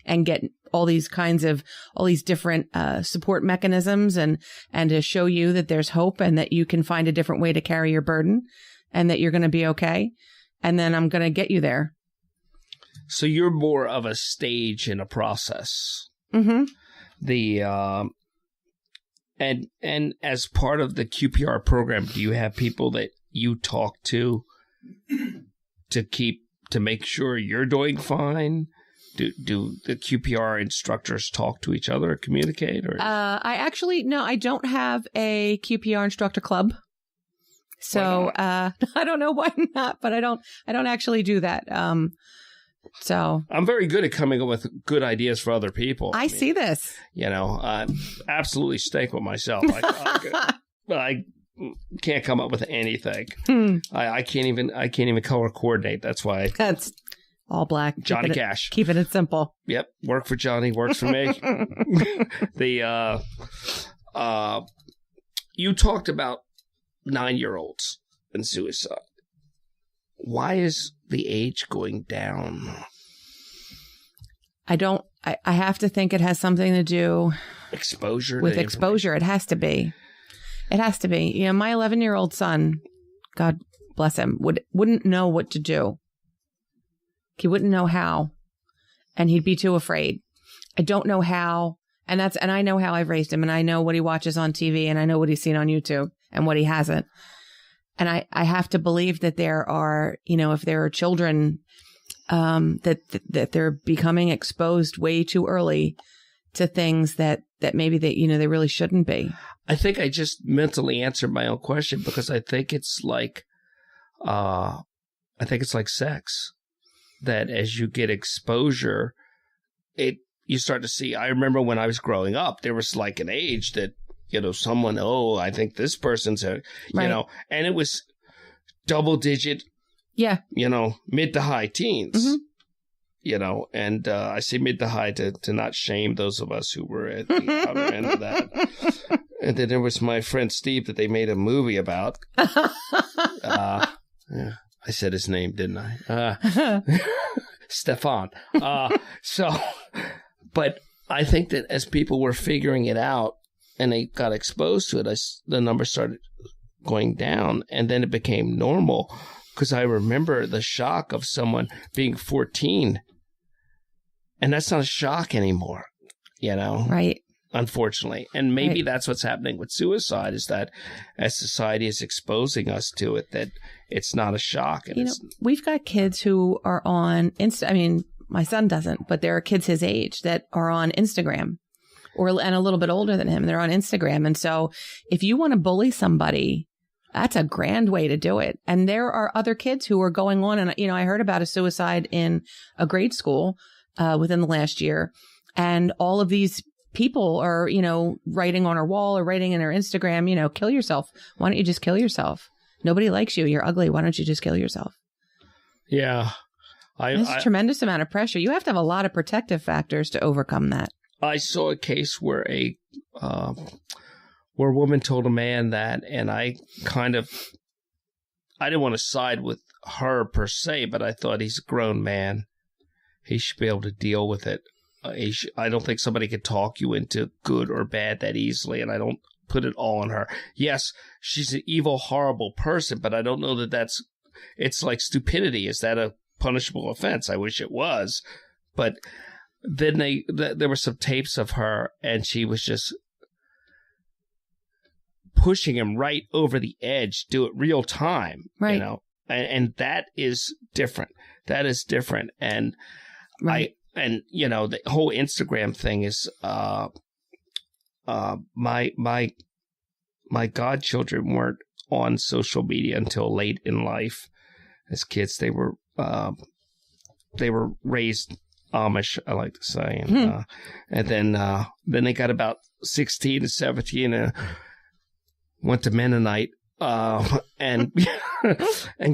and get all these different support mechanisms and to show you that there's hope and that you can find a different way to carry your burden and that you're going to be okay. And then I'm going to get you there. So you're more of a stage in a process. Mm-hmm. And as part of the QPR program, do you have people that you talk to make sure you're doing fine? Do the QPR instructors talk to each other or communicate? Or I don't have a QPR instructor club. So I don't know why not, but I don't actually do that. So I'm very good at coming up with good ideas for other people. I see this. I absolutely stink with myself. I can't come up with anything. I can't even color coordinate. That's why. That's all black. Johnny Cash. Keeping it simple. Yep. Work for Johnny. Works for me. You talked about 9-year-olds and suicide. Why is the age going down? I have to think it has something to do with exposure. It has to be. It has to be. My 11-year-old son, God bless him, wouldn't know what to do. He wouldn't know how, and he'd be too afraid. I don't know how, and I know how I've raised him, and I know what he watches on TV, and I know what he's seen on YouTube and what he hasn't. And I have to believe that there are, if there are children, that they're becoming exposed way too early to things that maybe they really shouldn't be. I think I just mentally answered my own question because I think it's like sex, that as you get exposure, you start to see. I remember when I was growing up, there was like an age that, someone, I think this person's and it was double digit, mid to high teens, and I say mid to high to not shame those of us who were at the other end of that. And then there was my friend Steve that they made a movie about. I said his name, didn't I? Stefan. But I think that as people were figuring it out and they got exposed to it, the numbers started going down, and then it became normal. Because I remember the shock of someone being 14, and that's not a shock anymore, Right. Unfortunately. And maybe that's what's happening with suicide, is that as society is exposing us to it, that it's not a shock. And we've got kids who are on Insta. I mean, my son doesn't, but there are kids his age that are on Instagram and a little bit older than him. And they're on Instagram. And so if you want to bully somebody, that's a grand way to do it. And there are other kids who are going on. And, I heard about a suicide in a grade school within the last year. And all of these people are, writing on her wall or writing in her Instagram, kill yourself. Why don't you just kill yourself? Nobody likes you. You're ugly. Why don't you just kill yourself? Yeah. There's a tremendous amount of pressure. You have to have a lot of protective factors to overcome that. I saw a case where where a woman told a man that, and I didn't want to side with her per se, but I thought he's a grown man. He should be able to deal with it. I don't think somebody could talk you into good or bad that easily, and I don't put it all on her. Yes, she's an evil, horrible person, but I don't know it's like stupidity. Is that a punishable offense? I wish it was. But then there were some tapes of her, and she was just pushing him right over the edge, do it real time, right. And that is different. That is different. And right. The whole Instagram thing is, my godchildren weren't on social media until late in life. As kids, they were raised Amish, I like to say, and then they got about 16 to 17 went to Mennonite, and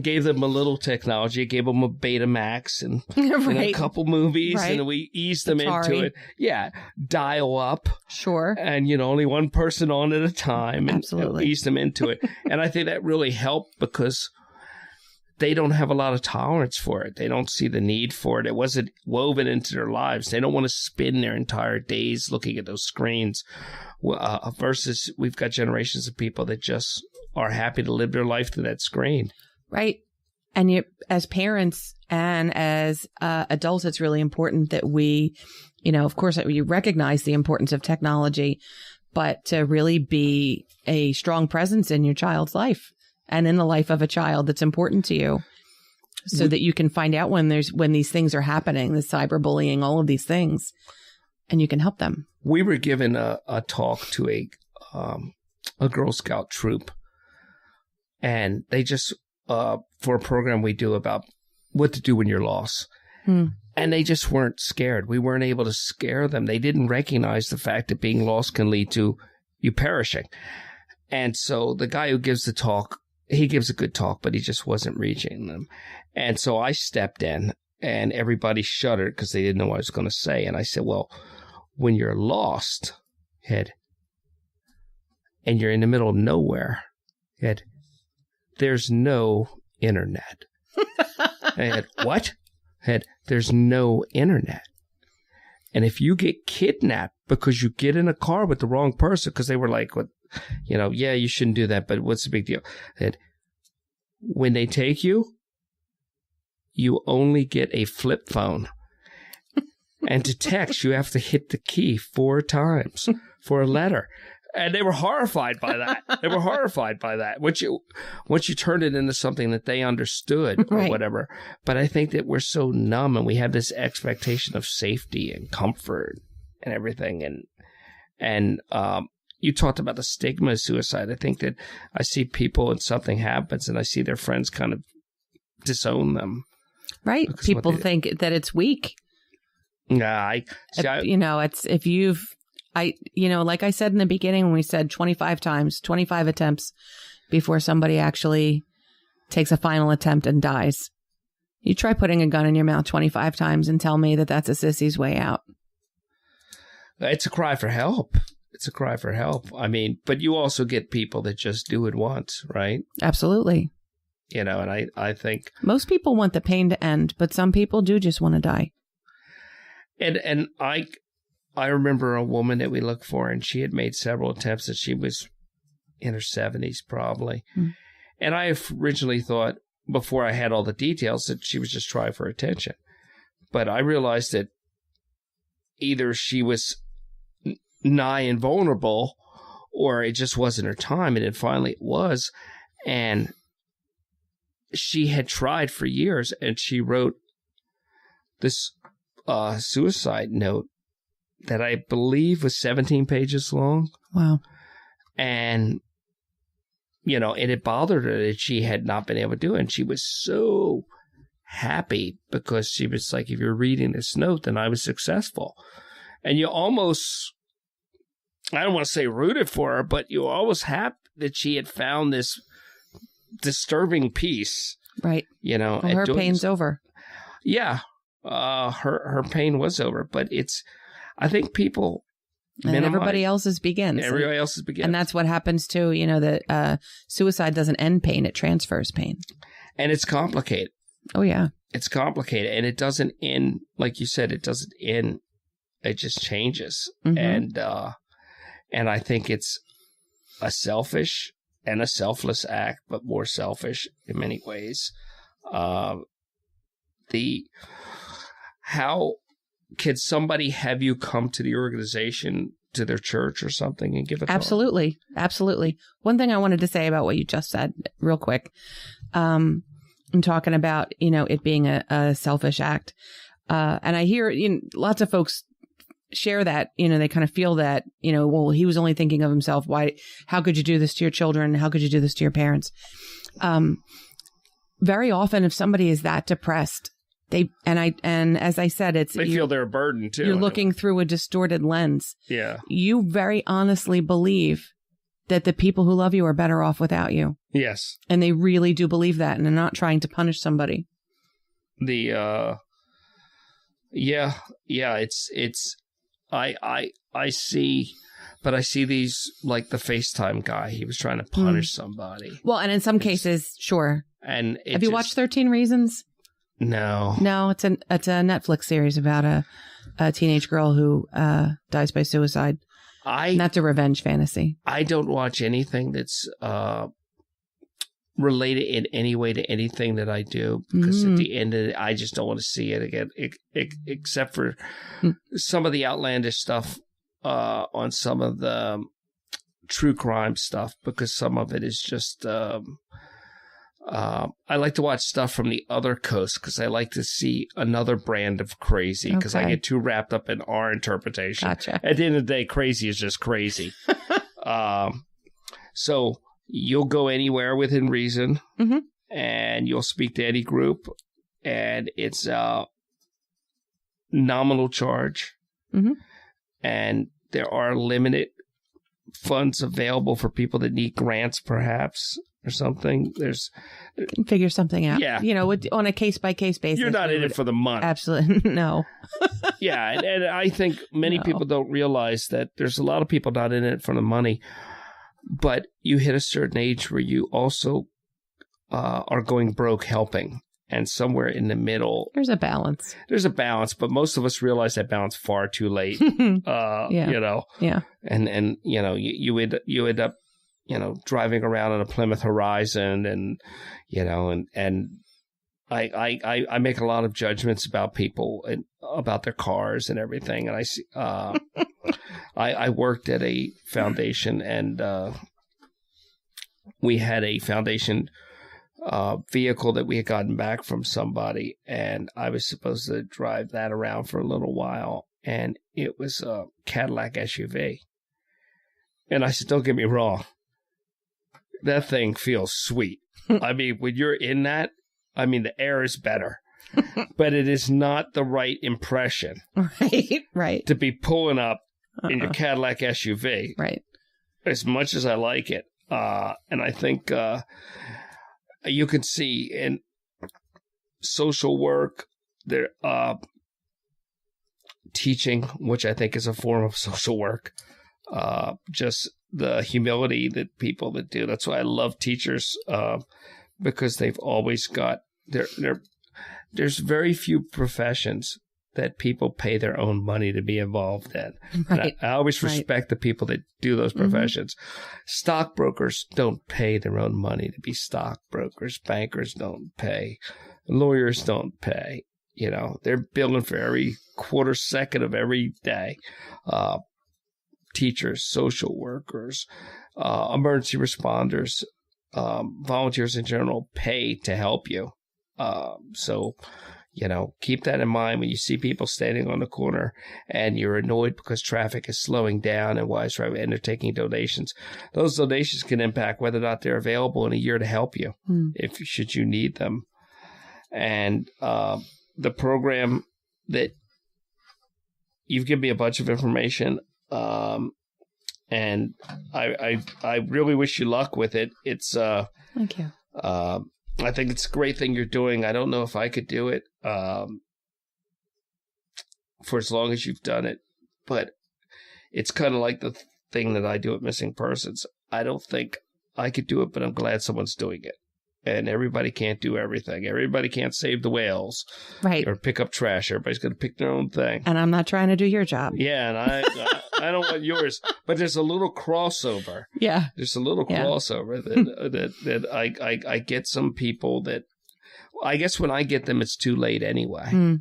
gave them a little technology, gave them a Betamax and, right. and a couple movies, right. and we eased them Atari. into it. Yeah, dial up. Sure. And, only one person on at a time, and absolutely eased them into it. And I think that really helped because they don't have a lot of tolerance for it. They don't see the need for it. It wasn't woven into their lives. They don't want to spend their entire days looking at those screens. Versus we've got generations of people that just are happy to live their life through that screen. Right. And you, as parents and as adults, it's really important that we, of course, you recognize the importance of technology, but to really be a strong presence in your child's life and in the life of a child that's important to you, so that you can find out when these things are happening, the cyberbullying, all of these things, and you can help them. We were given a talk to a Girl Scout troop, and they just for a program we do about what to do when you're lost. And they just weren't scared. We weren't able to scare them. They didn't recognize the fact that being lost can lead to you perishing. And so the guy who gives the talk, he gives a good talk, but he just wasn't reaching them. And so I stepped in, and everybody shuddered because they didn't know what I was going to say. And I said, well, when you're lost, Ed, and you're in the middle of nowhere, Ed, there's no internet. Ed, what? Ed, there's no internet. And if you get kidnapped because you get in a car with the wrong person, because they were like, what, yeah, you shouldn't do that, but what's the big deal? Ed, when they take you, you only get a flip phone. And to text, you have to hit the key 4 times for a letter. And they were horrified by that. Once you turn it into something that they understood or right. whatever. But I think that we're so numb, and we have this expectation of safety and comfort and everything. And you talked about the stigma of suicide. I think that I see people and something happens, and I see their friends kind of disown them. Right. People think that it's weak. Yeah. It's if you've, like I said in the beginning, when we said 25 attempts before somebody actually takes a final attempt and dies. You try putting a gun in your mouth 25 times and tell me that that's a sissy's way out. It's a cry for help. I mean, but you also get people that just do it once, right? Absolutely. And I think most people want the pain to end, but some people do just want to die. And I remember a woman that we looked for, and she had made several attempts, and she was in her 70s probably. And I originally thought, before I had all the details, that she was just trying for attention. But I realized that either she was nigh invulnerable, or it just wasn't her time, and then finally it was. And she had tried for years, and she wrote this suicide note that I believe was 17 pages long. Wow. And, and it bothered her that she had not been able to do it. And she was so happy because she was like, if you're reading this note, then I was successful. And you almost, I don't want to say rooted for her, but you were almost happy that she had found this disturbing peace. Right. Well, her pain's over. Yeah. Her pain was over, but I think people and everybody else's begins. Everybody else's begins. And that's what happens too. That suicide doesn't end pain, it transfers pain. And it's complicated. Oh, yeah. It's complicated. And it doesn't end, like you said, it doesn't end. It just changes. Mm-hmm. And I think it's a selfish and a selfless act, but more selfish in many ways. How can somebody have you come to the organization, to their church or something, and give a talk? Absolutely. One thing I wanted to say about what you just said real quick, I'm talking about, it being a selfish act. And I hear lots of folks share that, they kind of feel that, well, he was only thinking of himself. Why? How could you do this to your children? How could you do this to your parents? Very often, if somebody is that depressed, and as I said, they feel they're a burden too. You're looking through a distorted lens. Yeah. You very honestly believe that the people who love you are better off without you. Yes. And they really do believe that, and they're not trying to punish somebody. I see But I see these, like the FaceTime guy, he was trying to punish somebody. Well, and in some cases, sure. And have you watched 13 Reasons? No. No, it's a Netflix series about a teenage girl who dies by suicide. That's a revenge fantasy. I don't watch anything that's related in any way to anything that I do, because at the end of it, I just don't want to see it again, except for some of the outlandish stuff on some of the true crime stuff, because some of it is just I like to watch stuff from the other coast because I like to see another brand of crazy, because I get too wrapped up in our interpretation. Gotcha. At the end of the day, crazy is just crazy. So you'll go anywhere within reason, and you'll speak to any group, and it's a nominal charge, and there are limited funds available for people that need grants, perhaps, or something. You can figure something out. Yeah. On a case-by-case basis. You're not in it for the money. Absolutely. No. Yeah. And I think many people don't realize that there's a lot of people not in it for the money, but you hit a certain age where you also are going broke helping. And somewhere in the middle, there's a balance. But most of us realize that balance far too late. Yeah. And you end up, driving around on a Plymouth Horizon, and I make a lot of judgments about people and about their cars and everything. And I see, I worked at a foundation, and we had a foundation vehicle that we had gotten back from somebody, and I was supposed to drive that around for a little while, and it was a Cadillac SUV. And I said, don't get me wrong, that thing feels sweet. I mean, when you're in that, the air is better, but it is not the right impression. Right. To be pulling up in your Cadillac SUV. Right. As much as I like it. And I think you can see in social work, there teaching, which I think is a form of social work, just the humility that people that do. That's why I love teachers, because they've always got there's very few professions that people pay their own money to be involved in. Right. I always respect the people that do those professions. Stockbrokers don't pay their own money to be stockbrokers. Bankers don't pay. Lawyers don't pay. They're billing for every quarter second of every day. Teachers, social workers, emergency responders, volunteers in general pay to help you. So keep that in mind when you see people standing on the corner and you're annoyed because traffic is slowing down and and they're taking donations. Those donations can impact whether or not they're available in a year to help you, should you need them. And the program that you've given me a bunch of information, and I really wish you luck with it. It's thank you. I think it's a great thing you're doing. I don't know if I could do it for as long as you've done it, but it's kind of like the thing that I do at Missing Persons. I don't think I could do it, but I'm glad someone's doing it. And everybody can't do everything. Everybody can't save the whales, right? Or pick up trash. Everybody's going to pick their own thing. And I'm not trying to do your job. Yeah, and I don't want yours. But there's a little crossover. Yeah, there's a little crossover that I get some people that I guess when I get them, it's too late anyway.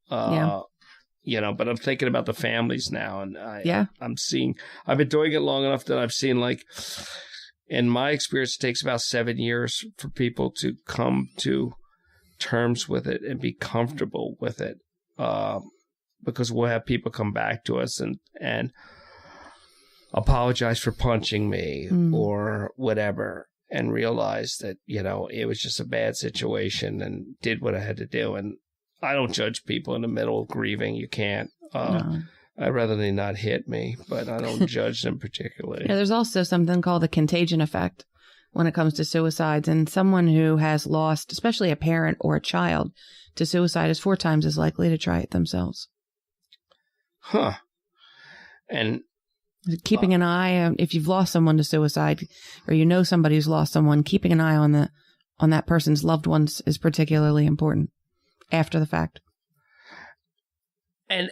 But I'm thinking about the families now, and I'm seeing. I've been doing it long enough that I've seen in my experience, it takes about 7 years for people to come to terms with it and be comfortable with it, because we'll have people come back to us and apologize for punching me or whatever, and realize that, it was just a bad situation and did what I had to do. And I don't judge people in the middle of grieving. You can't. No. I'd rather they not hit me, but I don't judge them particularly. There's also something called the contagion effect when it comes to suicides. And someone who has lost, especially a parent or a child, to suicide is 4 times as likely to try it themselves. Huh. And Keeping an eye on, if you've lost someone to suicide, or you know somebody who's lost someone, keeping an eye on that person's loved ones is particularly important after the fact. And